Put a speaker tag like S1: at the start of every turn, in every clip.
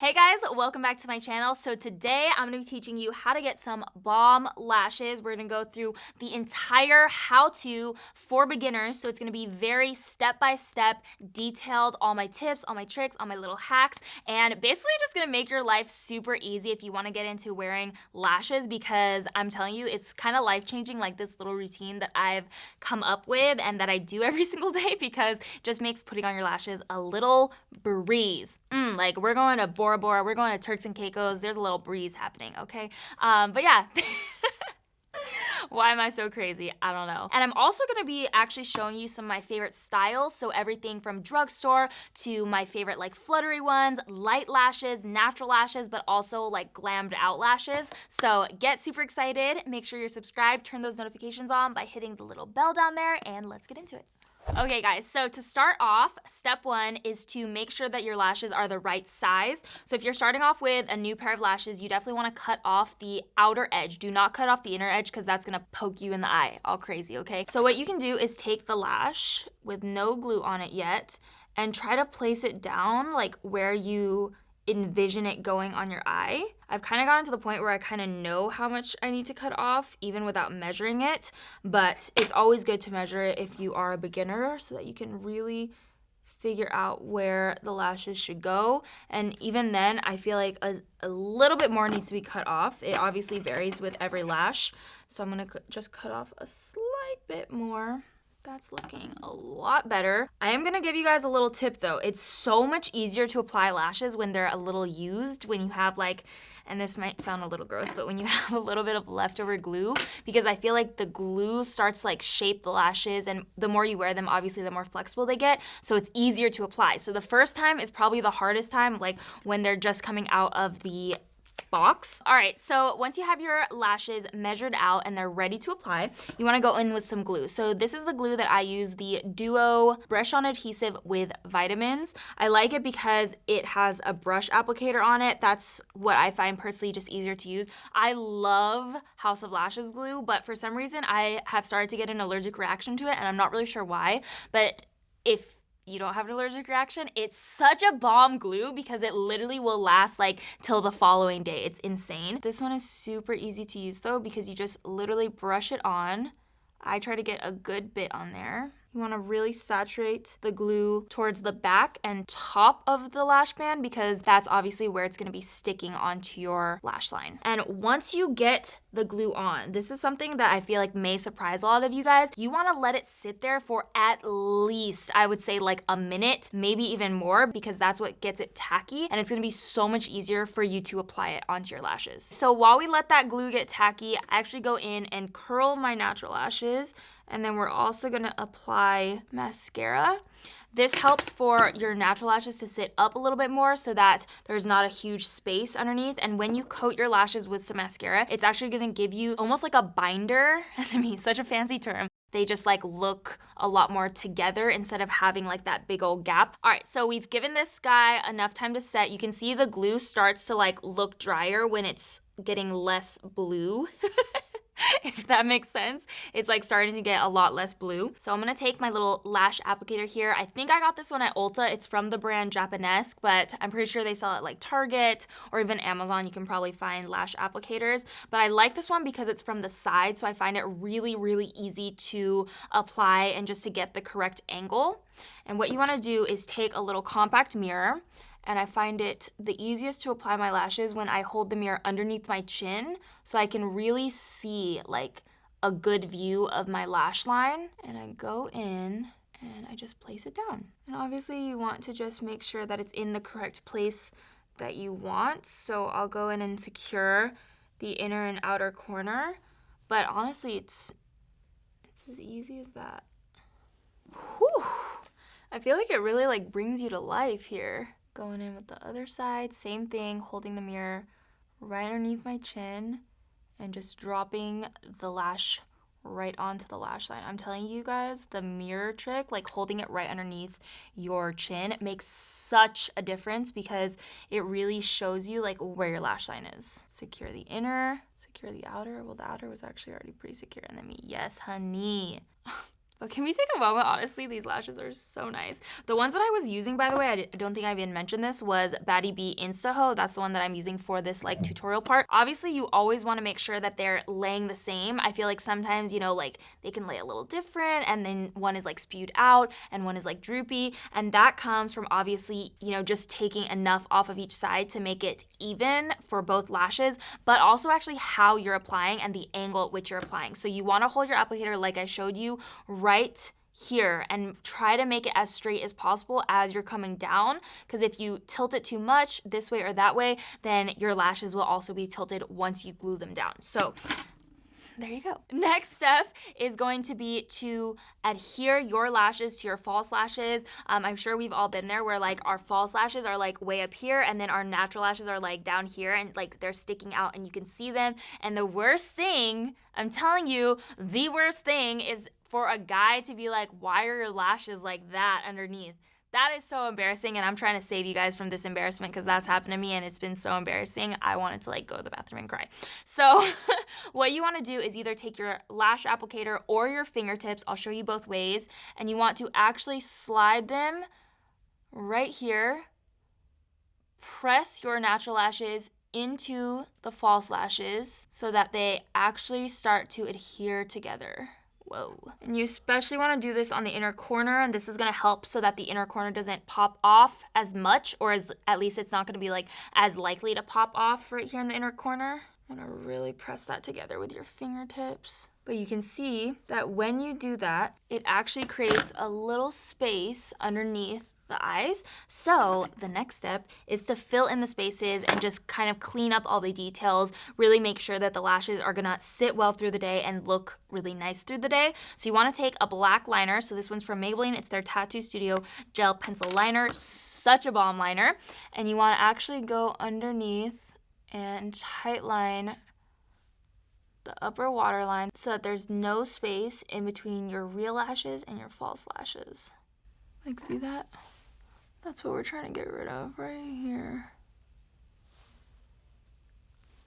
S1: Hey guys, welcome back to my channel. So today I'm gonna be teaching you how to get some bomb lashes. We're gonna go through the entire how-to for beginners. So it's gonna be very step-by-step, detailed, all my tips, all my tricks, all my little hacks, and basically just gonna make your life super easy if you wanna get into wearing lashes, because I'm telling you, it's kind of life-changing, like this little routine that I've come up with and that I do every single day, because it just makes putting on your lashes a little breeze. Like we're going to Bora Bora, we're going to Turks and Caicos, there's a little breeze happening, okay? But yeah. Why am I so crazy? I don't know. And I'm also gonna be actually showing you some of my favorite styles. So everything from drugstore to my favorite like fluttery ones, light lashes, natural lashes, but also like glammed out lashes. So get super excited. Make sure you're subscribed, turn those notifications on by hitting the little bell down there, and let's get into it. Okay guys, so to start off, step one is to make sure that your lashes are the right size. So if you're starting off with a new pair of lashes, you definitely want to cut off the outer edge. Do not cut off the inner edge, because that's gonna poke you in the eye all crazy, okay? So what you can do is take the lash with no glue on it yet and try to place it down like where you envision it going on your eye. I've kind of gotten to the point where I kind of know how much I need to cut off even without measuring it, but it's always good to measure it if you are a beginner so that you can really figure out where the lashes should go. And even then, I feel like a little bit more needs to be cut off. It obviously varies with every lash, so I'm gonna just cut off a slight bit more. That's looking a lot better. I am gonna give you guys a little tip though. It's so much easier to apply lashes when they're a little used, when you have like, and this might sound a little gross, but when you have a little bit of leftover glue, because I feel like the glue starts to like shape the lashes, and the more you wear them, obviously the more flexible they get, so it's easier to apply. So the first time is probably the hardest time, like when they're just coming out of the box. All right, so once you have your lashes measured out and they're ready to apply, you wanna go in with some glue. So this is the glue that I use, the Duo Brush On Adhesive with Vitamins. I like it because it has a brush applicator on it. That's what I find personally just easier to use. I love House of Lashes glue, but for some reason I have started to get an allergic reaction to it, and I'm not really sure why, but if you don't have an allergic reaction, it's such a bomb glue because it literally will last like till the following day. It's insane. This one is super easy to use though, because you just literally brush it on. I try to get a good bit on there. You want to really saturate the glue towards the back and top of the lash band, because that's obviously where it's going to be sticking onto your lash line. And once you get the glue on, this is something that I feel like may surprise a lot of you guys. You want to let it sit there for at least, I would say like a minute, maybe even more, because that's what gets it tacky, and it's going to be so much easier for you to apply it onto your lashes. So while we let that glue get tacky, I actually go in and curl my natural lashes. And then we're also gonna apply mascara. This helps for your natural lashes to sit up a little bit more so that there's not a huge space underneath. And when you coat your lashes with some mascara, it's actually gonna give you almost like a binder. I mean, such a fancy term. They just like look a lot more together instead of having like that big old gap. All right, so we've given this guy enough time to set. You can see the glue starts to like look drier when it's getting less blue. If that makes sense. It's like starting to get a lot less blue. So I'm gonna take my little lash applicator here. I think I got this one at Ulta. It's from the brand Japanesque, but I'm pretty sure they sell it like Target or even Amazon. You can probably find lash applicators. But I like this one because it's from the side, so I find it really, really easy to apply and just to get the correct angle. And what you wanna do is take a little compact mirror, and I find it the easiest to apply my lashes when I hold the mirror underneath my chin, so I can really see like a good view of my lash line. And I go in and I just place it down. And obviously you want to just make sure that it's in the correct place that you want. So I'll go in and secure the inner and outer corner. But honestly, it's as easy as that. Whew. I feel like it really like brings you to life here. Going in with the other side, same thing, holding the mirror right underneath my chin and just dropping the lash right onto the lash line. I'm telling you guys, the mirror trick, like holding it right underneath your chin, makes such a difference because it really shows you like where your lash line is. Secure the inner, secure the outer. Well, the outer was actually already pretty secure. And then yes, honey. But can we take a moment? Honestly, these lashes are so nice. The ones that I was using, by the way, I don't think I even mentioned this, was Baddie B Instahoe. That's the one that I'm using for this like tutorial part. Obviously, you always want to make sure that they're laying the same. I feel like sometimes, you know, like they can lay a little different, and then one is like spewed out and one is like droopy. And that comes from obviously, you know, just taking enough off of each side to make it even for both lashes, but also actually how you're applying and the angle at which you're applying. So you want to hold your applicator like I showed you right here and try to make it as straight as possible as you're coming down, because if you tilt it too much this way or that way, then your lashes will also be tilted once you glue them down. So there you go. Next step is going to be to adhere your lashes to your false lashes. I'm sure we've all been there where like our false lashes are like way up here and then our natural lashes are like down here and like they're sticking out and you can see them. And the worst thing, I'm telling you, the worst thing is for a guy to be like, why are your lashes like that underneath? That is so embarrassing, and I'm trying to save you guys from this embarrassment because that's happened to me and it's been so embarrassing. I wanted to like go to the bathroom and cry. So what you want to do is either take your lash applicator or your fingertips, I'll show you both ways, and you want to actually slide them right here, press your natural lashes into the false lashes so that they actually start to adhere together. Whoa. And you especially want to do this on the inner corner, and this is going to help so that the inner corner doesn't pop off as much, or as at least it's not going to be like as likely to pop off right here in the inner corner. You want to really press that together with your fingertips. But you can see that when you do that, it actually creates a little space underneath the eyes. So the next step is to fill in the spaces and just kind of clean up all the details, really make sure that the lashes are gonna sit well through the day and look really nice through the day. So you wanna take a black liner. So this one's from Maybelline. It's their Tattoo Studio Gel Pencil Liner. Such a bomb liner. And you wanna actually go underneath and tight line the upper waterline so that there's no space in between your real lashes and your false lashes. Like, see that? That's what we're trying to get rid of right here.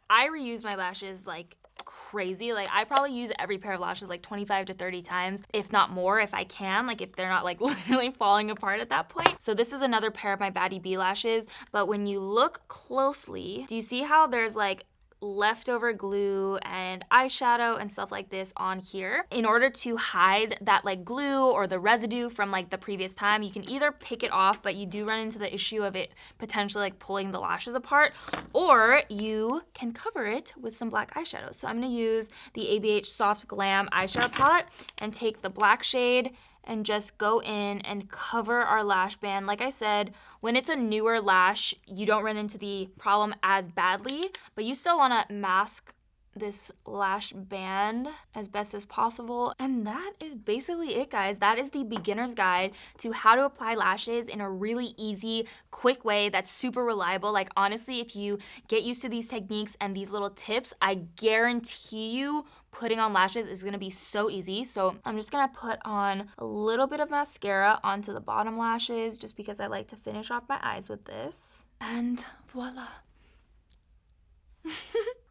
S1: I reuse my lashes like crazy. Like I probably use every pair of lashes like 25 to 30 times, if not more, if I can, like if they're not like literally falling apart at that point. So this is another pair of my Baddie B lashes, but when you look closely, do you see how there's like leftover glue and eyeshadow and stuff like this on here? In order to hide that like glue or the residue from like the previous time, you can either pick it off, but you do run into the issue of it potentially like pulling the lashes apart, or you can cover it with some black eyeshadow. So I'm gonna use the ABH Soft Glam eyeshadow palette and take the black shade and just go in and cover our lash band. Like I said, when it's a newer lash, you don't run into the problem as badly, but you still wanna mask this lash band as best as possible. And that is basically it, guys. That is the beginner's guide to how to apply lashes in a really easy, quick way that's super reliable. Like honestly, if you get used to these techniques and these little tips, I guarantee you putting on lashes is gonna be so easy. So I'm just gonna put on a little bit of mascara onto the bottom lashes just because I like to finish off my eyes with this. And voila.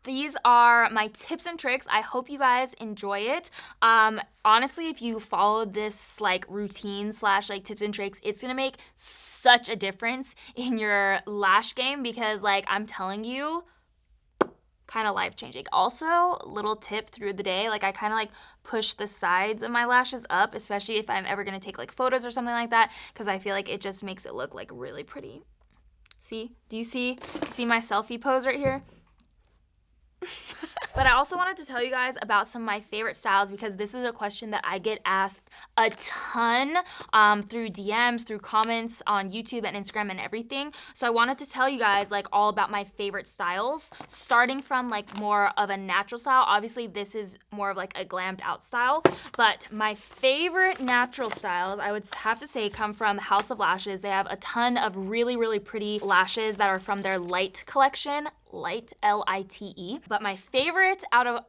S1: These are my tips and tricks. I hope you guys enjoy it. Honestly, if you follow this like routine slash like tips and tricks, it's gonna make such a difference in your lash game because like I'm telling you, kind of life-changing. Also, little tip through the day, like I kind of like push the sides of my lashes up, especially if I'm ever gonna take like photos or something like that, because I feel like it just makes it look like really pretty. See? Do you see my selfie pose right here? But I also wanted to tell you guys about some of my favorite styles because this is a question that I get asked a ton through DMs, through comments on YouTube and Instagram and everything. So I wanted to tell you guys like all about my favorite styles, starting from like more of a natural style. Obviously this is more of like a glammed out style, but my favorite natural styles I would have to say come from House of Lashes. They have a ton of really, really pretty lashes that are from their Lite collection. Lite, L-I-T-E. But my favorite out of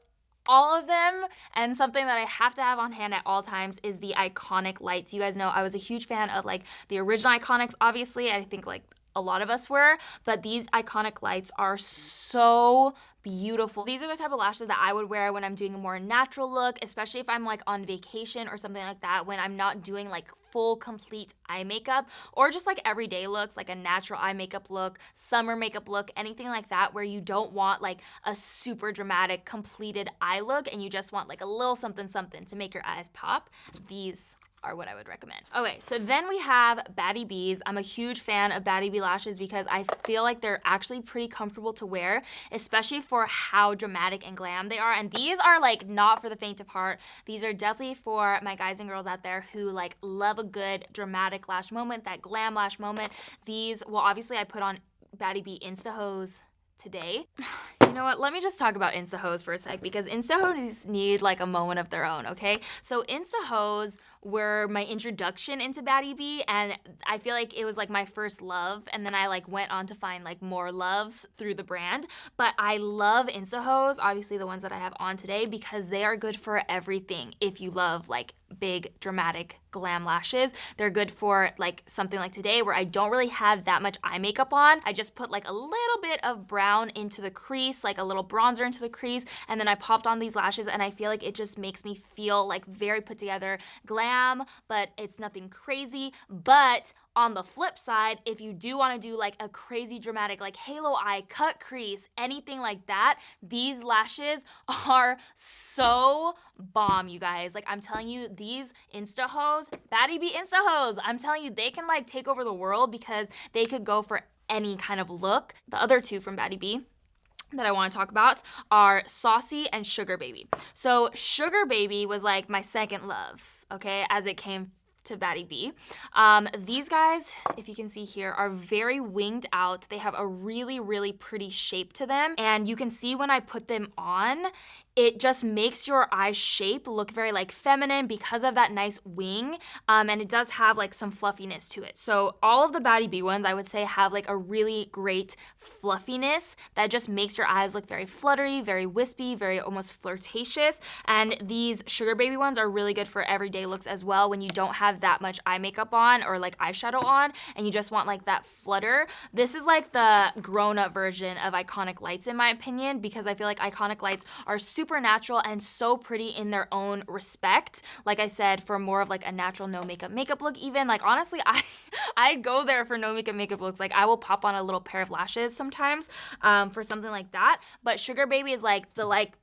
S1: all of them, and something that I have to have on hand at all times, is the Iconic Lights. You guys know I was a huge fan of like the original Iconics, obviously. I think like a lot of us were, but these iconic lights are so beautiful. These are the type of lashes that I would wear when I'm doing a more natural look, especially if I'm like on vacation or something like that, when I'm not doing like full complete eye makeup, or just like everyday looks, like a natural eye makeup look, summer makeup look, anything like that, where you don't want like a super dramatic completed eye look and you just want like a little something something to make your eyes pop. These are what I would recommend. Okay, so then we have Baddie B's. I'm a huge fan of Baddie B lashes because I feel like they're actually pretty comfortable to wear, especially for how dramatic and glam they are. And these are like not for the faint of heart. These are definitely for my guys and girls out there who like love a good dramatic lash moment, that glam lash moment. These, well, obviously I put on Baddie B Instahoes today. You know what, let me just talk about Instahoes for a sec, because Instahoes need like a moment of their own, okay? So Instahoes were my introduction into Baddie B, and I feel like it was like my first love, and then I like went on to find like more loves through the brand. But I love Instahoes, obviously the ones that I have on today, because they are good for everything. If you love like big dramatic glam lashes, they're good for like something like today where I don't really have that much eye makeup on. I just put like a little bit of brown into the crease, like a little bronzer into the crease, and then I popped on these lashes, and I feel like it just makes me feel like very put together glam, but it's nothing crazy. But on the flip side, if you do want to do like a crazy dramatic like halo eye, cut crease, anything like that, these lashes are so bomb, you guys. Like I'm telling you, these Instahoes, Baddie B Instahoes, I'm telling you, they can like take over the world because they could go for any kind of look. The other two from Baddie B that I want to talk about are Saucy and Sugarbaby. So Sugarbaby was like my second love, okay, as it came to Baddie B. These guys, if you can see here, are very winged out. They have a really, really pretty shape to them. And you can see when I put them on, it just makes your eye shape look very like feminine because of that nice wing. And it does have like some fluffiness to it. So all of the Baddie B ones, I would say, have like a really great fluffiness that just makes your eyes look very fluttery, very wispy, very almost flirtatious. And these Sugarbaby ones are really good for everyday looks as well, when you don't have that much eye makeup on or like eyeshadow on and you just want like that flutter. This is like the grown-up version of Iconic Lights in my opinion, because I feel like Iconic Lights are super natural and so pretty in their own respect. Like I said, for more of like a natural no makeup look even. Like honestly, I go there for no makeup looks. Like I will pop on a little pair of lashes sometimes for something like that. But Sugarbaby is like the like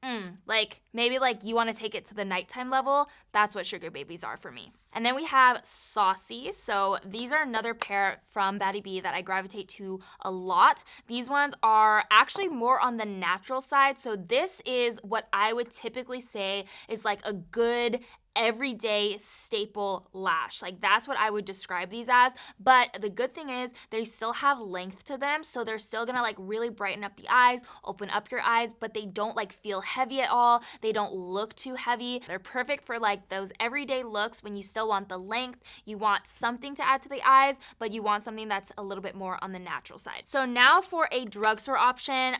S1: maybe like you want to take it to the nighttime level. That's what Sugarbabies are for me. And then we have Saucy. So these are another pair from Baddie B that I gravitate to a lot. These ones are actually more on the natural side. So this is what I would typically say is like a good everyday staple lash. Like that's what I would describe these as. But the good thing is they still have length to them, so they're still gonna like really brighten up the eyes, open up your eyes, but they don't like feel heavy at all. They don't look too heavy. They're perfect for like those everyday looks when you still want the length, you want something to add to the eyes, but you want something that's a little bit more on the natural side. So now for a drugstore option,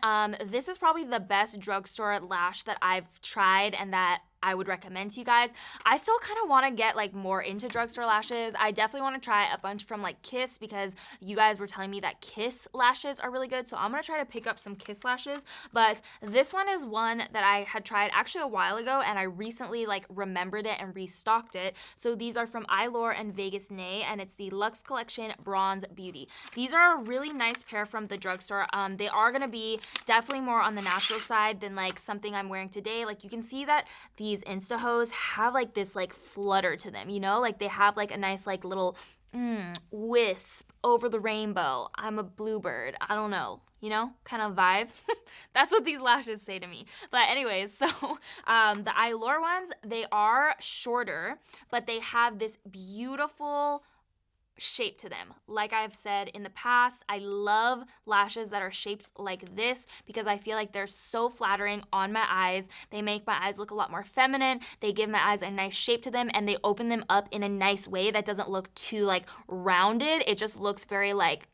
S1: this is probably the best drugstore lash that I've tried and that I would recommend to you guys. I still kind of want to get like more into drugstore lashes. I definitely want to try a bunch from like Kiss, because you guys were telling me that Kiss lashes are really good. So I'm going to try to pick up some Kiss lashes. But this one is one that I had tried actually a while ago, and I recently like remembered it and restocked it. So these are from Eyelure and Vegas Nay, and it's the Luxe Collection Bronze Beauty. These are a really nice pair from the drugstore. They are going to be definitely more on the natural side than like something I'm wearing today. Like you can see that these Instahoes have like this like flutter to them, you know, like they have like a nice like little wisp over the rainbow. I'm a bluebird. I don't know, you know, kind of vibe. That's what these lashes say to me. But anyways, so the Eyelure ones, they are shorter, but they have this beautiful shape to them. Like I've said in the past, I love lashes that are shaped like this because I feel like they're so flattering on my eyes. They make my eyes look a lot more feminine. They give my eyes a nice shape to them, and they open them up in a nice way that doesn't look too like rounded. It just looks very like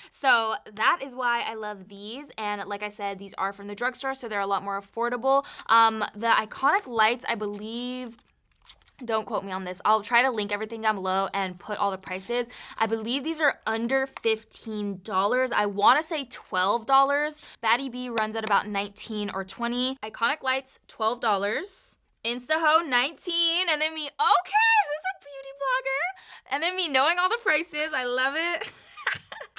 S1: So that is why I love these, and like I said, these are from the drugstore, so they're a lot more affordable. The Iconic Lights, I believe Don't quote me on this. I'll try to link everything down below and put all the prices. I believe these are under $15. I want to say $12. Baddie B runs at about 19 or 20. Iconic Lights, $12. Instahoe, 19. And then me, okay, who's a beauty blogger? And then me knowing all the prices. I love it.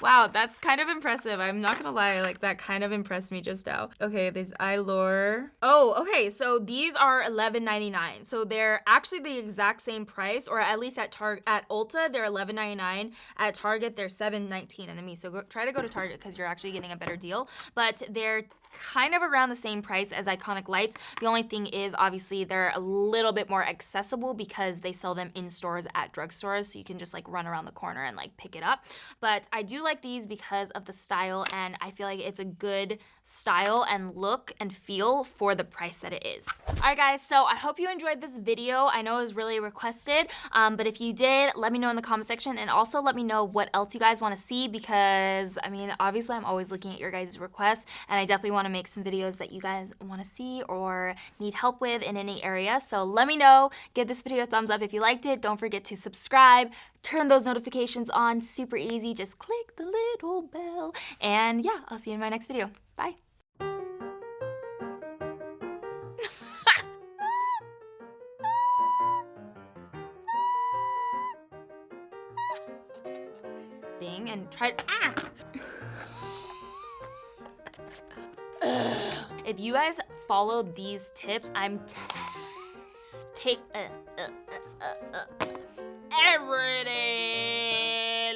S1: Wow, that's kind of impressive. I'm not gonna lie, like that kind of impressed me just now. Okay, this Eyelure. Oh, okay, so these are $11.99. So they're actually the exact same price, or at least at Ulta, they're $11.99. At Target, they're $7.19. And then me, so try to go to Target because you're actually getting a better deal. But they're kind of around the same price as Iconic Lights. The only thing is, obviously, they're a little bit more accessible because they sell them in stores at drugstores, so you can just like run around the corner and like pick it up. But I do like these because of the style, and I feel like it's a good style and look and feel for the price that it is. All right, guys, so I hope you enjoyed this video. I know it was really requested, but if you did, let me know in the comment section, and also let me know what else you guys want to see, because I mean, obviously I'm always looking at your guys' requests, and I definitely want to make some videos that you guys want to see or need help with in any area. So let me know. Give this video a thumbs up if you liked it. Don't forget to subscribe. Turn those notifications on. Super easy. Just click the little bell. And yeah, I'll see you in my next video. Bye. Thing and try. If you guys follow these tips, I'm every day.